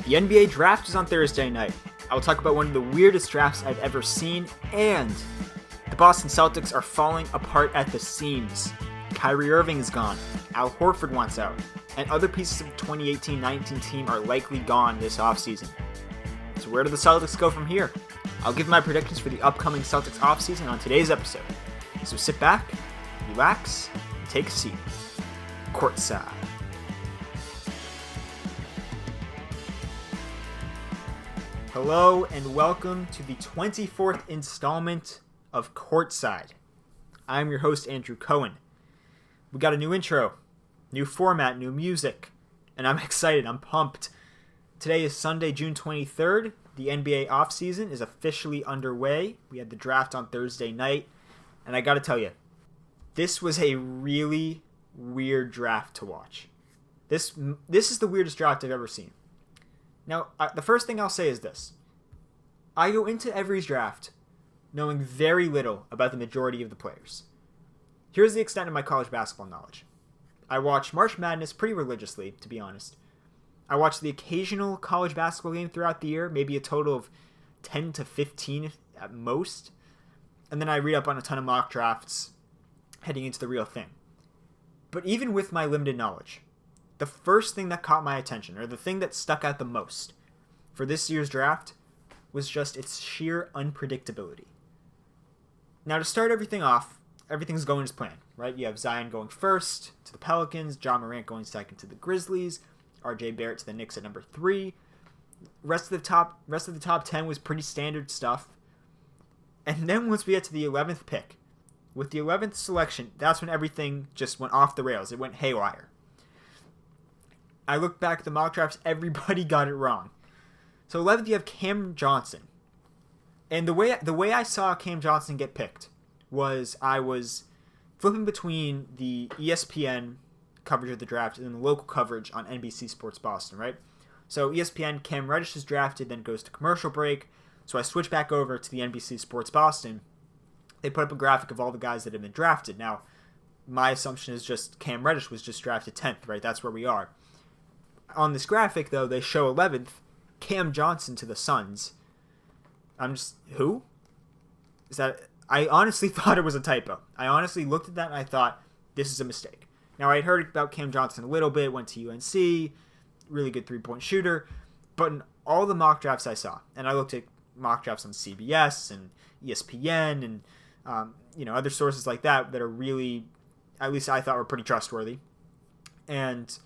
The NBA draft is on Thursday night. I will talk about one of the weirdest drafts I've ever seen, and the Boston Celtics are falling apart at the seams. Kyrie Irving is gone, Al Horford wants out, and other pieces of the 2018-19 team are likely gone this offseason. So where do the Celtics go from here? I'll give my predictions for the upcoming Celtics offseason on today's episode. So sit back, relax, and take a seat. Courtside. Hello and welcome to the 24th installment of Courtside. I'm your host, Andrew Cohen. We got a new intro, new format, new music, and I'm excited, I'm pumped. Today is Sunday, June 23rd. The NBA offseason is officially underway. We had the draft on Thursday night, and I gotta tell you, this was a really weird draft to watch. This is the weirdest draft I've ever seen. Now, the first thing I'll say is this. I go into every draft knowing very little about the majority of the players. Here's the extent of my college basketball knowledge. I watch March Madness pretty religiously, to be honest. I watch the occasional college basketball game throughout the year, maybe a total of 10 to 15 at most. And then I read up on a ton of mock drafts heading into the real thing. But even with my limited knowledge, the first thing that caught my attention, or the thing that stuck out the most for this year's draft, was just its sheer unpredictability. Now, to start everything off, everything's going as planned, right? You have Zion going first to the Pelicans, Ja Morant going second to the Grizzlies, RJ Barrett to the Knicks at number 3. Rest of the top 10 was pretty standard stuff. And then once we get to the 11th pick, with the 11th selection, that's when everything just went off the rails. It went haywire. I look back at the mock drafts, everybody got it wrong. So 11th, you have Cam Johnson. And the way I saw Cam Johnson get picked was I was flipping between the ESPN coverage of the draft and then the local coverage on NBC Sports Boston, right? So ESPN, Cam Reddish is drafted, then goes to commercial break. So I switch back over to the NBC Sports Boston. They put up a graphic of all the guys that have been drafted. Now, my assumption is just Cam Reddish was just drafted 10th, right? That's where we are. On this graphic, though, they show 11th, Cam Johnson to the Suns. I'm just, who? Is that? I honestly thought it was a typo. I honestly looked at that and I thought, this is a mistake. Now, I had heard about Cam Johnson a little bit, went to UNC, really good three-point shooter, but in all the mock drafts I saw, and I looked at mock drafts on CBS and ESPN and other sources like that are really, at least I thought were pretty trustworthy, and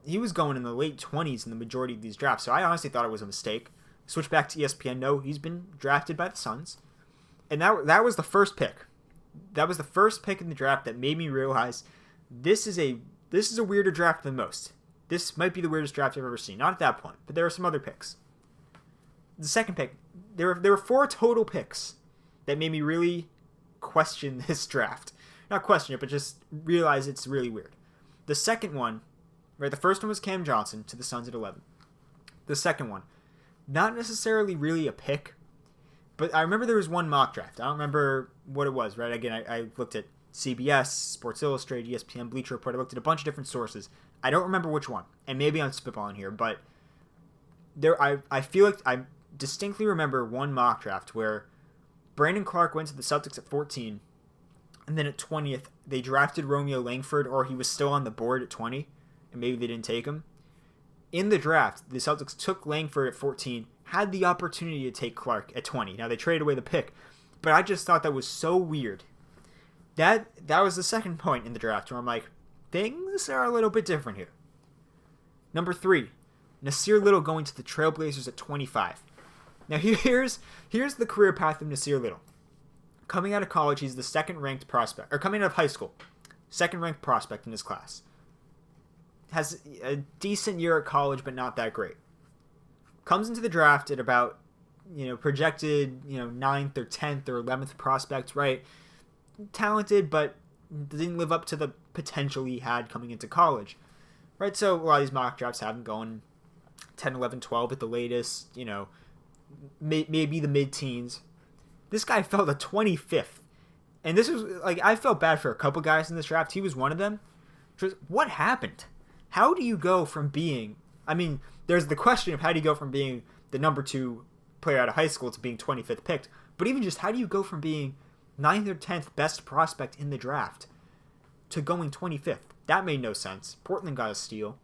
he was going in the late 20s in the majority of these drafts, so I honestly thought it was a mistake. Switch back to ESPN, no, he's been drafted by the Suns, and that was the first pick. That was the first pick in the draft that made me realize this is a weirder draft than most. This might be the weirdest draft I've ever seen. Not at that point, but there are some other picks. The second pick, there were 4 total picks that made me really question this draft. Not question it, but just realize it's really weird. The second one, right, the first one was Cam Johnson to the Suns at 11. The second one, not necessarily really a pick, but I remember there was one mock draft. I don't remember what it was, right? Again, I looked at CBS, Sports Illustrated, ESPN, Bleacher Report. I looked at a bunch of different sources. I don't remember which one, and maybe I'm spitballing here, but I feel like I distinctly remember one mock draft where Brandon Clark went to the Celtics at 14, and then at 20th, they drafted Romeo Langford, or he was still on the board at 20, and maybe they didn't take him. In the draft, the Celtics took Langford at 14, had the opportunity to take Clark at 20. Now, they traded away the pick, but I just thought that was so weird. That was the second point in the draft where I'm like, things are a little bit different here. Number 3, Nasir Little going to the Trailblazers at 25. Now here's the career path of Nasir Little. Coming out of college, he's the second-ranked prospect, or coming out of high school, second-ranked prospect in his class. Has a decent year at college, but not that great. Comes into the draft at about, projected, 9th or 10th or 11th prospect, right? Talented, but didn't live up to the potential he had coming into college, right? So a lot of these mock drafts have him going 10, 11, 12 at the latest, maybe the mid-teens. This guy fell to 25th, and this was, I felt bad for a couple guys in this draft. He was one of them. Just, what happened? How do you go from being I mean, there's the question of how do you go from being the number 2 player out of high school to being 25th picked, but even just how do you go from being 9th or 10th best prospect in the draft to going 25th? That made no sense. Portland got a steal.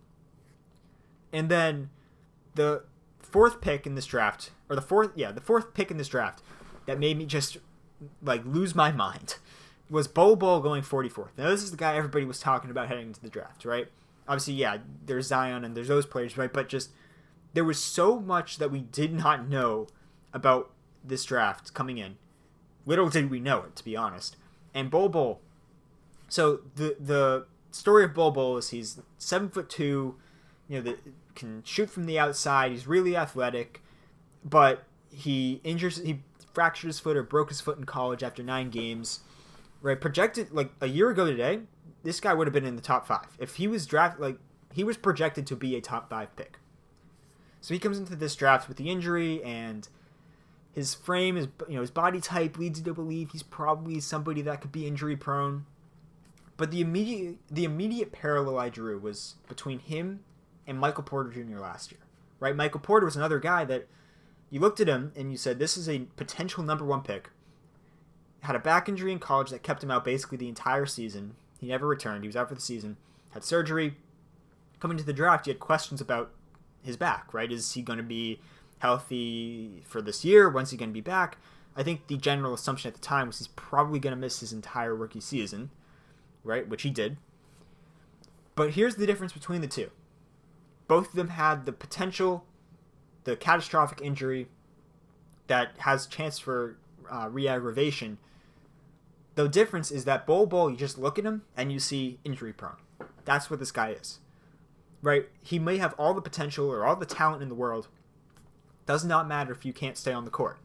And then the fourth pick in this draft, or the fourth pick in this draft that made me just lose my mind was Bol Bol going 44th. Now this is the guy everybody was talking about heading into the draft, right? Obviously, yeah, there's Zion and there's those players, right? But just there was so much that we did not know about this draft coming in. Little did we know it, to be honest. And Bol Bol. So the story of Bol Bol is he's 7'2", can shoot from the outside. He's really athletic, but he fractured his foot or broke his foot in college after 9 games. Right, projected a year ago today, this guy would have been in the top 5 if he was drafted. He was projected to be a top 5 pick. So he comes into this draft with the injury, and his frame is, his body type leads you to believe he's probably somebody that could be injury prone. But the immediate parallel I drew was between him and Michael Porter Jr. last year. Right, Michael Porter was another guy that you looked at him and you said this is a potential number 1 pick. Had a back injury in college that kept him out basically the entire season. He never returned. He was out for the season. Had surgery. Coming to the draft, you had questions about his back, right? Is he going to be healthy for this year? When's he going to be back? I think the general assumption at the time was he's probably going to miss his entire rookie season, right? Which he did. But here's the difference between the two. Both of them had the potential, the catastrophic injury that has chance for re-aggravation. The difference is that Bol Bol, you just look at him and you see injury prone. That's what this guy is. Right? He may have all the potential or all the talent in the world. Does not matter if you can't stay on the court.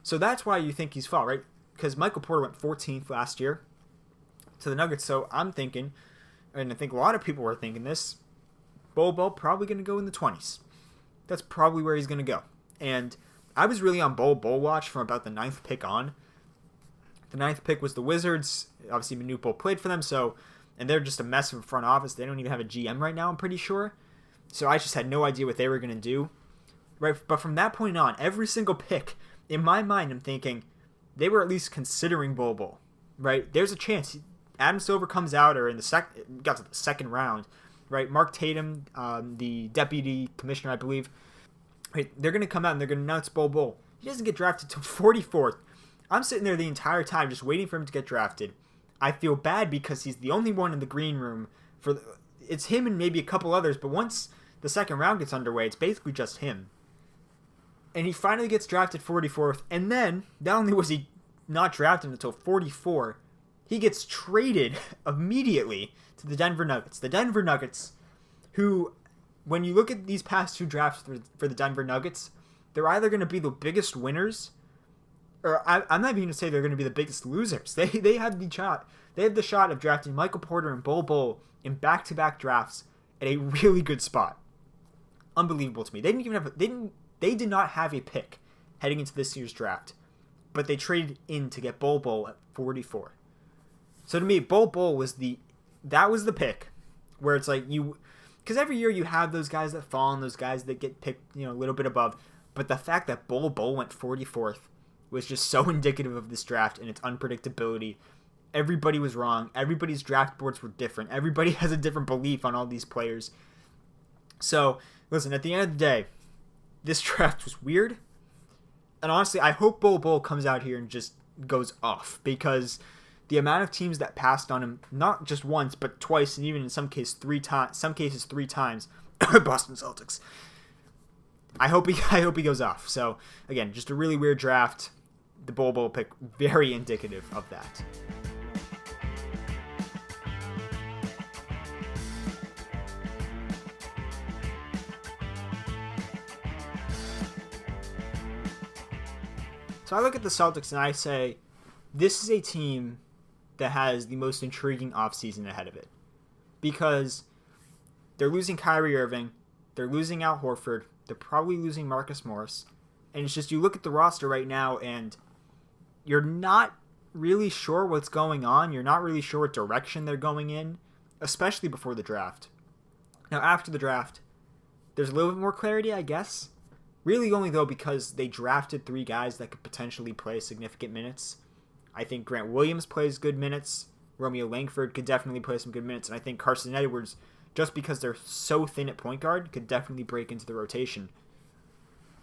So that's why you think he's fall, right? Because Michael Porter went 14th last year to the Nuggets. So I'm thinking, and I think a lot of people were thinking this, Bol Bol probably going to go in the 20s. That's probably where he's going to go. And I was really on Bol Bol watch from about the 9th pick on. The 9th pick was the Wizards. Obviously, Manute Bol played for them, and they're just a mess of a front office. They don't even have a GM right now, I'm pretty sure. So I just had no idea what they were going to do. Right? But from that point on, every single pick, in my mind, I'm thinking they were at least considering Bol Bol. Right? There's a chance Adam Silver comes out, or got to the second round. Right? Mark Tatum, the deputy commissioner, I believe. Right? They're going to come out and they're going to announce Bol Bol. He doesn't get drafted till 44th. I'm sitting there the entire time just waiting for him to get drafted. I feel bad because he's the only one in the green room. It's him and maybe a couple others, but once the second round gets underway, it's basically just him. And he finally gets drafted 44th, and then, not only was he not drafted until 44, he gets traded immediately to the Denver Nuggets. The Denver Nuggets, who, when you look at these past 2 drafts for the Denver Nuggets, they're either going to be the biggest winners, or I'm not even going to say they're going to be the biggest losers. They had the shot of drafting Michael Porter and Bol Bol in back-to-back drafts at a really good spot. Unbelievable to me. They did not have a pick heading into this year's draft, but they traded in to get Bol Bol at 44. So to me, Bol Bol was the pick where it's like because every year you have those guys that fall and those guys that get picked, a little bit above, but the fact that Bol Bol went 44th was just so indicative of this draft and its unpredictability. Everybody was wrong. Everybody's draft boards were different. Everybody has a different belief on all these players. So, listen, at the end of the day, this draft was weird. And honestly, I hope Bol Bol comes out here and just goes off, because the amount of teams that passed on him, not just once, but twice, and even in some cases 3 times, Boston Celtics. I hope he goes off. So, again, just a really weird draft. The Bol Bol pick, very indicative of that. So I look at the Celtics and I say, this is a team that has the most intriguing offseason ahead of it. Because they're losing Kyrie Irving, they're losing Al Horford, they're probably losing Marcus Morris. And it's just, you look at the roster right now and you're not really sure what's going on. You're not really sure what direction they're going in, especially before the draft. Now, after the draft, there's a little bit more clarity, I guess. Really only, though, because they drafted 3 guys that could potentially play significant minutes. I think Grant Williams plays good minutes. Romeo Langford could definitely play some good minutes. And I think Carson Edwards, just because they're so thin at point guard, could definitely break into the rotation.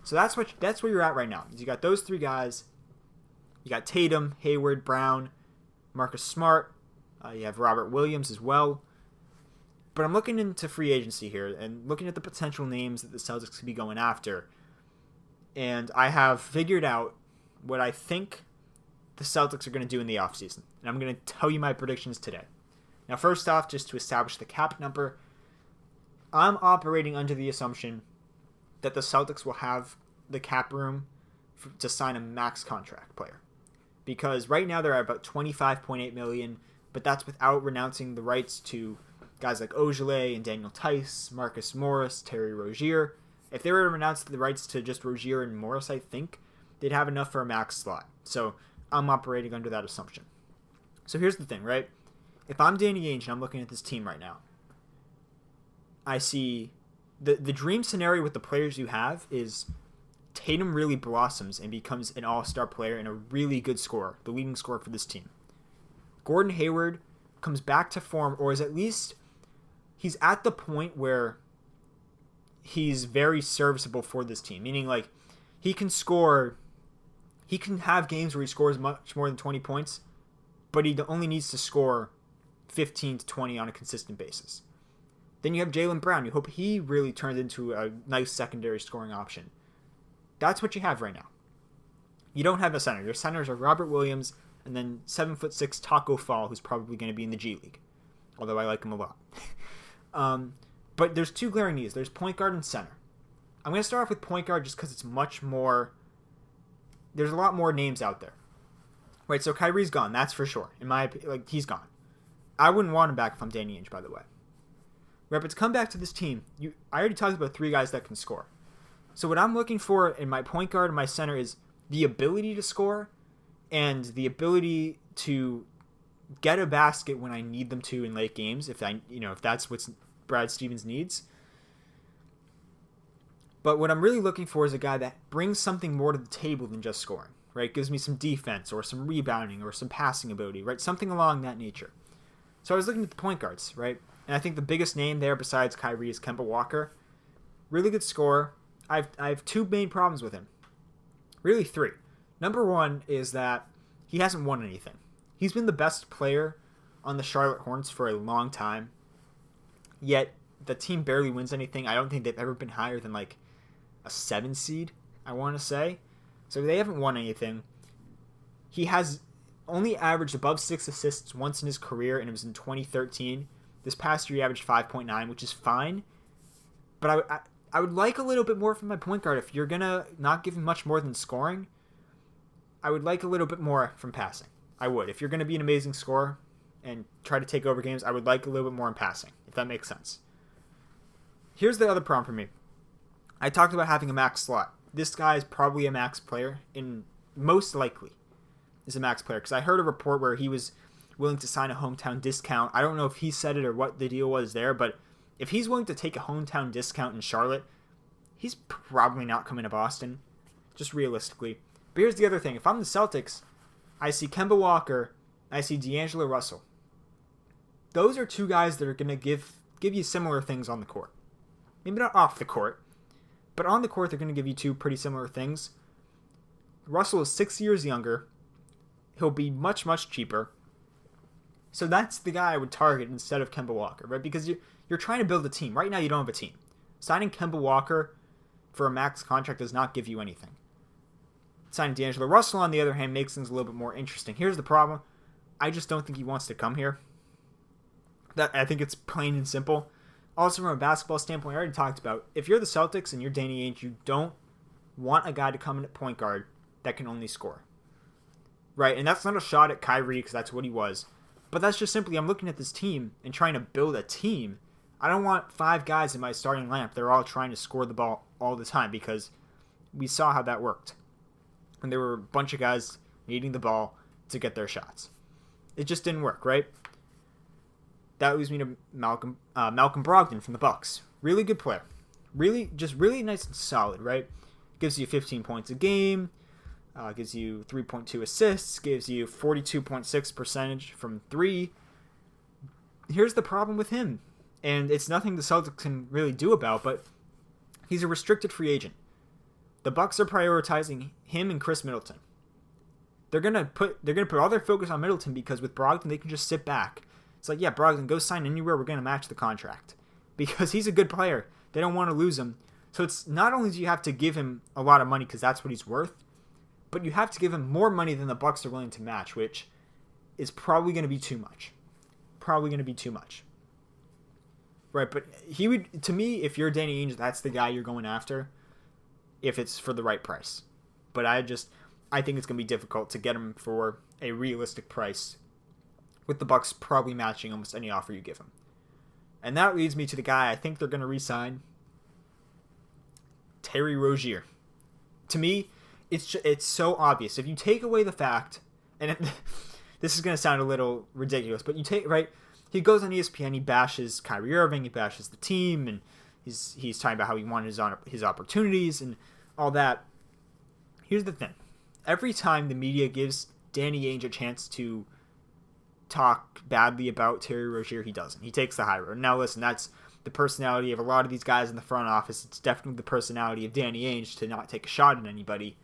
So that's where you're at right now. You got those 3 guys. You got Tatum, Hayward, Brown, Marcus Smart. You have Robert Williams as well. But I'm looking into free agency here and looking at the potential names that the Celtics could be going after. And I have figured out what I think the Celtics are going to do in the offseason. And I'm going to tell you my predictions today. Now, first off, just to establish the cap number, I'm operating under the assumption that the Celtics will have the cap room to sign a max contract player. Because right now they're at about $25.8 million, but that's without renouncing the rights to guys like Ogilvy and Daniel Tice, Marcus Morris, Terry Rozier. If they were to renounce the rights to just Rozier and Morris, I think they'd have enough for a max slot. So I'm operating under that assumption. So here's the thing, right? If I'm Danny Ainge and I'm looking at this team right now, I see the dream scenario with the players you have is Tatum really blossoms and becomes an all-star player and a really good scorer, the leading scorer for this team. Gordon Hayward comes back to form, or is at least he's at the point where he's very serviceable for this team, meaning like he can have games where he scores much more than 20 points, but he only needs to score 15 to 20 on a consistent basis. Then you have Jaylen Brown. You hope he really turns into a nice secondary scoring option. That's what you have right now. You don't have a center. Your centers are Robert Williams and then 7'6" Taco Fall, who's probably going to be in the G League, although I like him a lot. But there's 2 glaring needs. There's point guard and center. I'm going to start off with point guard just because it's much more. There's a lot more names out there. Right, so Kyrie's gone, that's for sure. In my opinion, he's gone. I wouldn't want him back if I'm Danny Ainge, by the way. Right, but to come back to this team, I already talked about 3 guys that can score. So what I'm looking for in my point guard and my center is the ability to score and the ability to get a basket when I need them to in late games, if that's what Brad Stevens needs. But what I'm really looking for is a guy that brings something more to the table than just scoring, right? Gives me some defense or some rebounding or some passing ability, right? Something along that nature. So I was looking at the point guards, right? And I think the biggest name there besides Kyrie is Kemba Walker. Really good scorer. I have 2 main problems with him. Really 3. Number 1 is that he hasn't won anything. He's been the best player on the Charlotte Hornets for a long time. Yet the team barely wins anything. I don't think they've ever been higher than like a 7 seed, I want to say. So they haven't won anything. He has only averaged above 6 assists once in his career, and it was in 2013. This past year he averaged 5.9, which is fine. But I would like a little bit more from my point guard. If you're going to not give him much more than scoring, I would like a little bit more from passing. I would. If you're going to be an amazing scorer and try to take over games, I would like a little bit more in passing, if that makes sense. Here's the other problem for me. I talked about having a max slot. This guy is probably a max player, and most likely is a max player, because I heard a report where he was willing to sign a hometown discount. I don't know if he said it or what the deal was there, but if he's willing to take a hometown discount in Charlotte, he's probably not coming to Boston, just realistically. But here's the other thing. If I'm the Celtics, I see Kemba Walker, I see D'Angelo Russell. Those are 2 guys that are going to give you similar things on the court. Maybe not off the court, but on the court they're going to give you 2 pretty similar things. Russell is 6 years younger. He'll be much, much cheaper. So that's the guy I would target instead of Kemba Walker, right? Because you're trying to build a team. Right now you don't have a team. Signing Kemba Walker for a max contract does not give you anything. Signing D'Angelo Russell, on the other hand, makes things a little bit more interesting. Here's the problem. I just don't think he wants to come here. I think it's plain and simple. Also, from a basketball standpoint, I already talked about, if you're the Celtics and you're Danny Ainge, you don't want a guy to come in at point guard that can only score. Right? And that's not a shot at Kyrie, because that's what he was. But that's just simply, I'm looking at this team and trying to build a team. I don't want 5 guys in my starting lineup. They're all trying to score the ball all the time, because we saw how that worked. And there were a bunch of guys needing the ball to get their shots. It just didn't work, right? That leads me to Malcolm Brogdon from the Bucks. Really good player. really nice and solid, right? Gives you 15 points a game, gives you 3.2 assists, gives you 42.6% from 3. Here's the problem with him, and it's nothing the Celtics can really do about, but he's a restricted free agent. The Bucks are prioritizing him and Chris Middleton. They're gonna put all their focus on Middleton because with Brogdon they can just sit back. It's like, yeah, Brogdon, go sign anywhere. We're gonna match the contract because he's a good player. They don't want to lose him. So it's not only do you have to give him a lot of money because that's what he's worth, but you have to give him more money than the Bucks are willing to match, which is probably going to be too much. Right, but he would, to me, if you're Danny Ainge, that's the guy you're going after if it's for the right price. But I think it's going to be difficult to get him for a realistic price with the Bucks probably matching almost any offer you give him. And that leads me to the guy I think they're going to re-sign, Terry Rozier. To me, it's so obvious. If you take away the fact, and this is going to sound a little ridiculous, but he goes on ESPN, he bashes Kyrie Irving, he bashes the team, and he's talking about how he wanted his opportunities and all that. Here's the thing. Every time the media gives Danny Ainge a chance to talk badly about Terry Rozier, he doesn't. He takes the high road. Now listen, that's the personality of a lot of these guys in the front office. It's definitely the personality of Danny Ainge to not take a shot at anybody.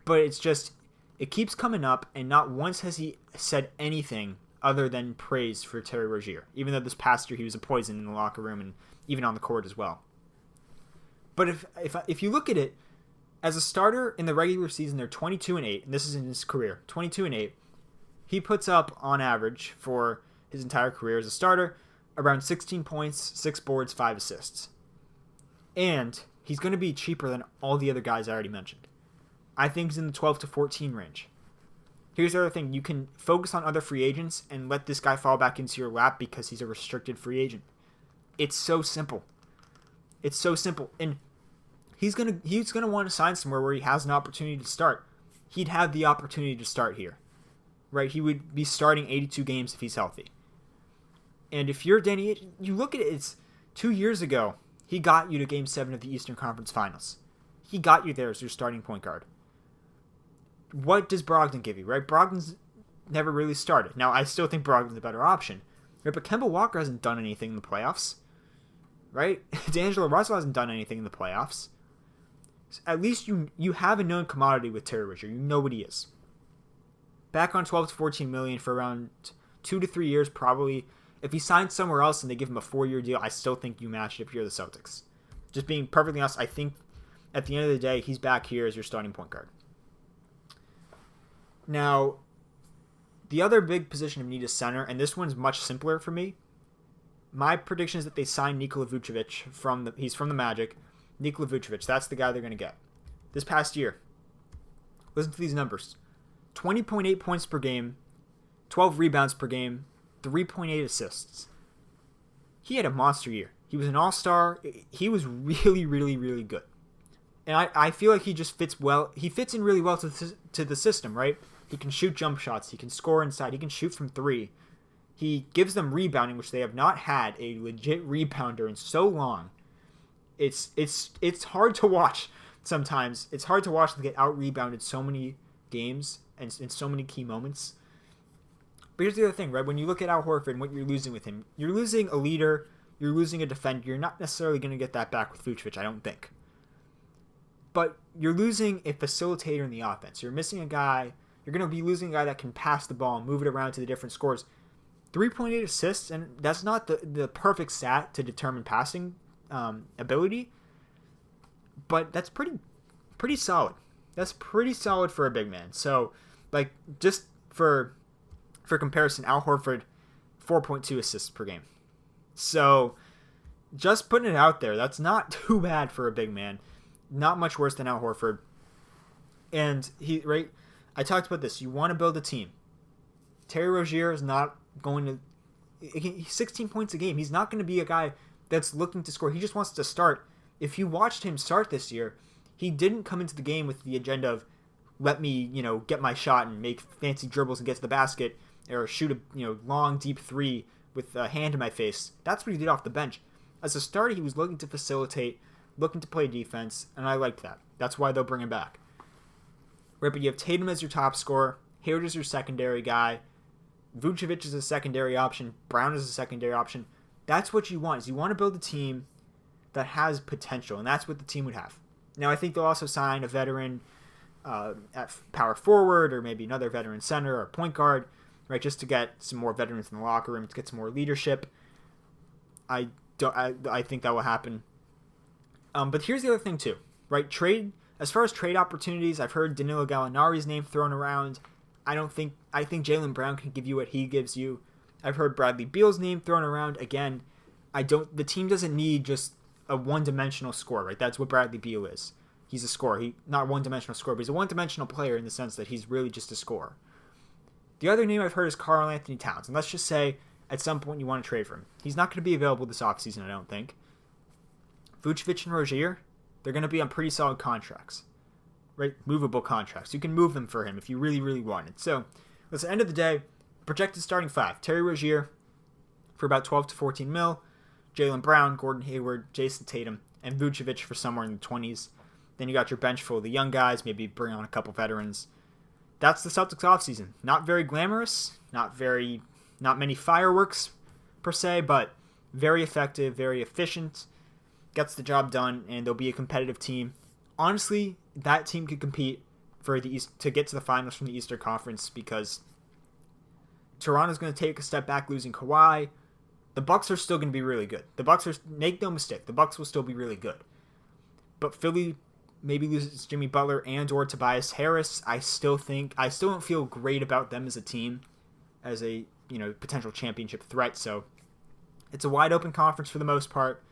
But it's just, it keeps coming up, and not once has he said anything other than praise for Terry Rozier, even though this past year he was a poison in the locker room and even on the court as well. But if you look at it, as a starter in the regular season, they're 22-8, and this is in his career, 22-8. He puts up, on average, for his entire career as a starter, around 16 points, 6 boards, 5 assists. And he's going to be cheaper than all the other guys I already mentioned. I think he's in the 12 to 14 range. Here's the other thing. You can focus on other free agents and let this guy fall back into your lap because he's a restricted free agent. It's so simple. And he's gonna want to sign somewhere where he has an opportunity to start. He'd have the opportunity to start here. Right? He would be starting 82 games if he's healthy. And if you're Danny Ainge, you look at it, it's 2 years ago, he got you to Game 7 of the Eastern Conference Finals. He got you there as your starting point guard. What does Brogdon give you, right? Brogdon's never really started. Now, I still think Brogdon's a better option. Right? But Kemba Walker hasn't done anything in the playoffs. Right? D'Angelo Russell hasn't done anything in the playoffs. So at least you have a known commodity with Terry Rozier. You know what he is. Back on 12 to 14 million for around 2 to 3 years, probably. If he signs somewhere else and they give him a 4-year deal, I still think you match it if you're the Celtics. Just being perfectly honest, I think at the end of the day, he's back here as your starting point guard. Now, the other big position of need is center, and this one's much simpler for me. My prediction is that they sign Nikola Vucevic he's from the Magic. Nikola Vucevic, that's the guy they're going to get. This past year, listen to these numbers. 20.8 points per game, 12 rebounds per game, 3.8 assists. He had a monster year. He was an all-star. He was really, really, really good. And I feel like he just fits well. He fits in really well to the system, right? He can shoot jump shots. He can score inside. He can shoot from 3. He gives them rebounding, which they have not had a legit rebounder in so long. It's hard to watch sometimes. It's hard to watch them get out-rebounded so many games and in so many key moments. But here's the other thing, right? When you look at Al Horford and what you're losing with him, you're losing a leader, you're losing a defender. You're not necessarily going to get that back with Vucevic, I don't think. But you're losing a facilitator in the offense. You're missing a guy. You're going to be losing a guy that can pass the ball and move it around to the different scores. 3.8 assists, and that's not the perfect stat to determine passing ability, but that's pretty solid. That's pretty solid for a big man. So, like, just for comparison, Al Horford, 4.2 assists per game. So, just putting it out there, that's not too bad for a big man. Not much worse than Al Horford. And I talked about this. You want to build a team. Terry Rozier is not going to... He's 16 points a game. He's not going to be a guy that's looking to score. He just wants to start. If you watched him start this year, he didn't come into the game with the agenda of, let me, get my shot and make fancy dribbles and get to the basket, or shoot a, long, deep 3 with a hand in my face. That's what he did off the bench. as a starter, he was looking to facilitate, looking to play defense, and I liked that. That's why they'll bring him back. Right, but you have Tatum as your top scorer, Hayward is your secondary guy, Vucevic is a secondary option, Brown is a secondary option. That's what you want, is you want to build a team that has potential, and that's what the team would have. Now, I think they'll also sign a veteran at power forward, or maybe another veteran center or point guard, right, just to get some more veterans in the locker room, to get some more leadership. I think that will happen. But here's the other thing too, right? As far as trade opportunities, I've heard Danilo Gallinari's name thrown around. I think Jaylen Brown can give you what he gives you. I've heard Bradley Beal's name thrown around. Again, the team doesn't need just a one-dimensional scorer, right? That's what Bradley Beal is. He's a scorer. Not a one-dimensional scorer, but he's a one-dimensional player in the sense that he's really just a scorer. The other name I've heard is Karl Anthony Towns, and let's just say at some point you want to trade for him. He's not going to be available this offseason, I don't think. Vucevic and Rozier, they're going to be on pretty solid contracts, right? Movable contracts. You can move them for him if you really, really want it. So, at the end of the day, projected starting five: Terry Rozier for about 12 to 14 mil, Jaylen Brown, Gordon Hayward, Jason Tatum, and Vucevic for somewhere in the 20s. Then you got your bench full of the young guys, maybe bring on a couple veterans. That's the Celtics offseason. Not very glamorous, not many fireworks per se, but very effective, very efficient. Gets the job done, and they'll be a competitive team. Honestly, that team could compete for the East to get to the finals from the Eastern Conference, because Toronto's going to take a step back losing Kawhi. The Bucks are still going to be really good. Make no mistake, the Bucks will still be really good. But Philly maybe loses Jimmy Butler and or Tobias Harris. I still don't feel great about them as a team, as a potential championship threat. So it's a wide open conference for the most part.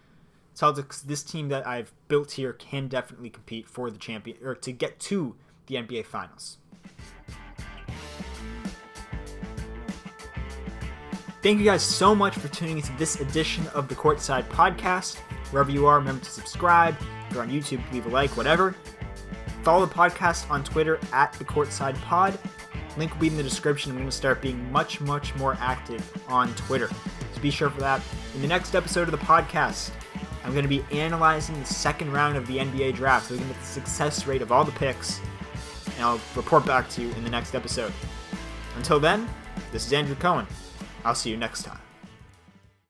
Celtics, this team that I've built here, can definitely compete for the champion, or to get to the NBA Finals. Thank you guys so much for tuning into this edition of the Courtside podcast. Wherever you are, remember to subscribe. If you're on YouTube, leave a like, whatever. Follow the podcast on Twitter at the Courtside Pod. Link will be in the description. I'm going to start being much, much more active on Twitter. So be sure for that. In the next episode of the podcast, I'm going to be analyzing the second round of the NBA draft, so looking at the success rate of all the picks, and I'll report back to you in the next episode. Until then, this is Andrew Cohen. I'll see you next time.